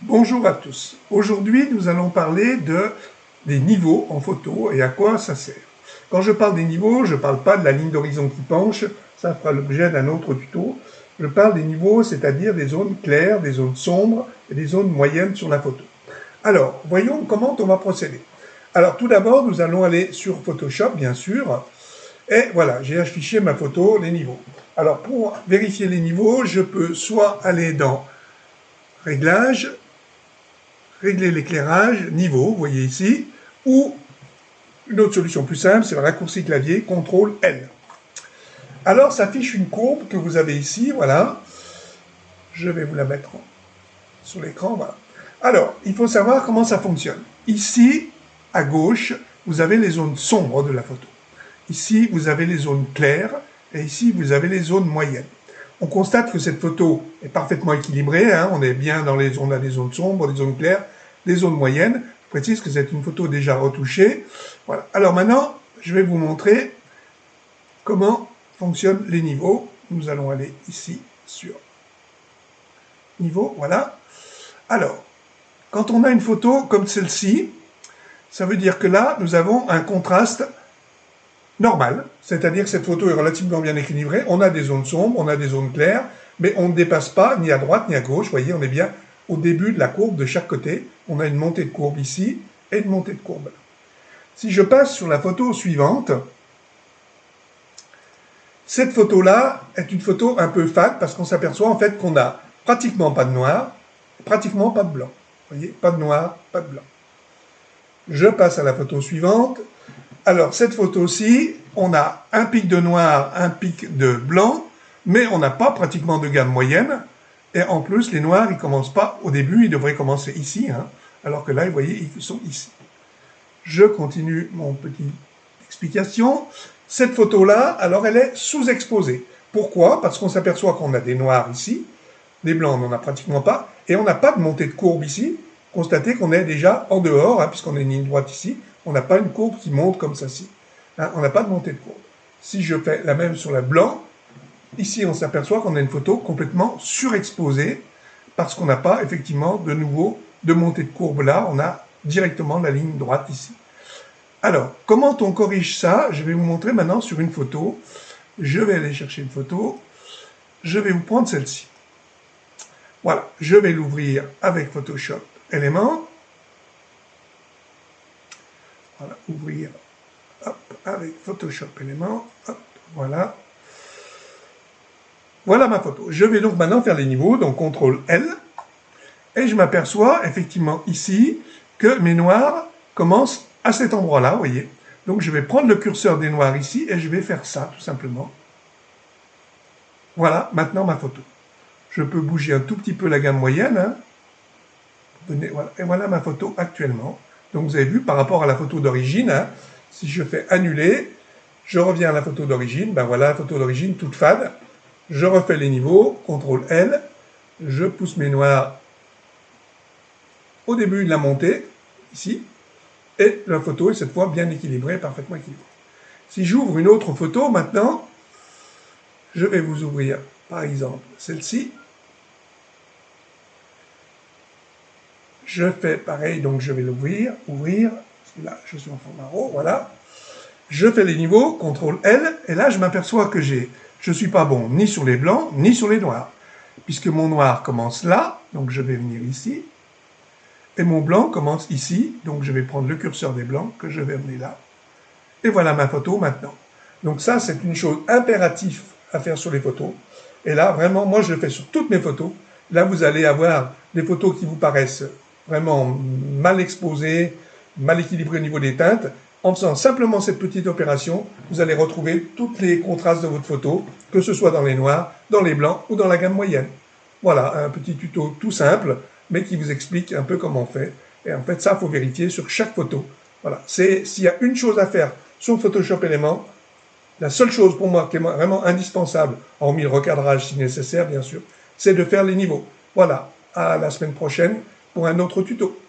Bonjour à tous. Aujourd'hui, nous allons parler des niveaux en photo et à quoi ça sert. Quand je parle des niveaux, je ne parle pas de la ligne d'horizon qui penche, ça fera l'objet d'un autre tuto. Je parle des niveaux, c'est-à-dire des zones claires, des zones sombres et des zones moyennes sur la photo. Alors, voyons comment on va procéder. Alors, tout d'abord, nous allons aller sur Photoshop, bien sûr. Et voilà, j'ai affiché ma photo, les niveaux. Alors, pour vérifier les niveaux, je peux soit aller dans Réglages, régler l'éclairage, niveau, vous voyez ici, ou une autre solution plus simple, c'est le raccourci clavier, CTRL L. Alors s'affiche une courbe que vous avez ici, voilà. Je vais vous la mettre sur l'écran, voilà. Alors, il faut savoir comment ça fonctionne. Ici, à gauche, vous avez les zones sombres de la photo. Ici, vous avez les zones claires, et ici, vous avez les zones moyennes. On constate que cette photo est parfaitement équilibrée, hein, on est bien dans les zones, on a des zones sombres, des zones claires, des zones moyennes. Je précise que c'est une photo déjà retouchée. Voilà. Alors maintenant, je vais vous montrer comment fonctionnent les niveaux. Nous allons aller ici sur niveau, voilà. Alors, quand on a une photo comme celle-ci, ça veut dire que là, nous avons un contraste normal, c'est-à-dire que cette photo est relativement bien équilibrée, on a des zones sombres, on a des zones claires, mais on ne dépasse pas ni à droite ni à gauche, vous voyez, on est bien au début de la courbe de chaque côté, on a une montée de courbe ici et une montée de courbe là. Si je passe sur la photo suivante, cette photo-là est une photo un peu fade parce qu'on s'aperçoit en fait qu'on n'a pratiquement pas de noir, pratiquement pas de blanc. Vous voyez, pas de noir, pas de blanc. Je passe à la photo suivante. Alors, cette photo-ci, on a un pic de noir, un pic de blanc, mais on n'a pas pratiquement de gamme moyenne. Et en plus, les noirs, ils ne commencent pas au début, ils devraient commencer ici, hein, alors que là, vous voyez, ils sont ici. Je continue mon petite explication. Cette photo-là, alors, elle est sous-exposée. Pourquoi? Parce qu'on s'aperçoit qu'on a des noirs ici, des blancs, on n'en a pratiquement pas, et on n'a pas de montée de courbe ici. Constatez qu'on est déjà en dehors, hein, puisqu'on a une ligne droite ici, on n'a pas une courbe qui monte comme ceci. Hein, on n'a pas de montée de courbe. Si je fais la même sur la blanc, ici on s'aperçoit qu'on a une photo complètement surexposée, parce qu'on n'a pas effectivement de nouveau de montée de courbe là, on a directement la ligne droite ici. Alors, comment on corrige ça? Je vais vous montrer maintenant sur une photo. Je vais aller chercher une photo. Je vais vous prendre celle-ci. Voilà, je vais l'ouvrir avec Photoshop Éléments. Voilà, ouvrir hop, avec Photoshop Éléments. Hop, voilà. Voilà ma photo. Je vais donc maintenant faire les niveaux, donc CTRL L. Et je m'aperçois effectivement ici que mes noirs commencent à cet endroit-là, vous voyez. Donc je vais prendre le curseur des noirs ici et je vais faire ça, tout simplement. Voilà, maintenant ma photo. Je peux bouger un tout petit peu la gamme moyenne. Hein. Voilà. Et voilà ma photo actuellement. Donc vous avez vu, par rapport à la photo d'origine, hein, si je fais annuler, je reviens à la photo d'origine, ben voilà la photo d'origine toute fade. Je refais les niveaux, CTRL L, je pousse mes noirs au début de la montée, ici, et la photo est cette fois bien équilibrée, parfaitement équilibrée. Si j'ouvre une autre photo maintenant, je vais vous ouvrir par exemple celle-ci. Je fais pareil, donc je vais l'ouvrir, ouvrir, là je suis en format RAW, voilà. Je fais les niveaux, CTRL L, et là je m'aperçois que je ne suis pas bon ni sur les blancs, ni sur les noirs. Puisque mon noir commence là, donc je vais venir ici, et mon blanc commence ici, donc je vais prendre le curseur des blancs, que je vais amener là. Et voilà ma photo maintenant. Donc ça, c'est une chose impérative à faire sur les photos. Et là, vraiment, moi je le fais sur toutes mes photos. Là, vous allez avoir des photos qui vous paraissent vraiment mal exposées, mal équilibrées au niveau des teintes. En faisant simplement cette petite opération, vous allez retrouver tous les contrastes de votre photo, que ce soit dans les noirs, dans les blancs ou dans la gamme moyenne. Voilà, un petit tuto tout simple, mais qui vous explique un peu comment on fait. Et en fait, ça, il faut vérifier sur chaque photo. Voilà, s'il y a une chose à faire sur Photoshop Éléments, la seule chose pour moi qui est vraiment indispensable, hormis le recadrage si nécessaire, bien sûr, c'est de faire les niveaux. Voilà, à la semaine prochaine pour un autre tuto.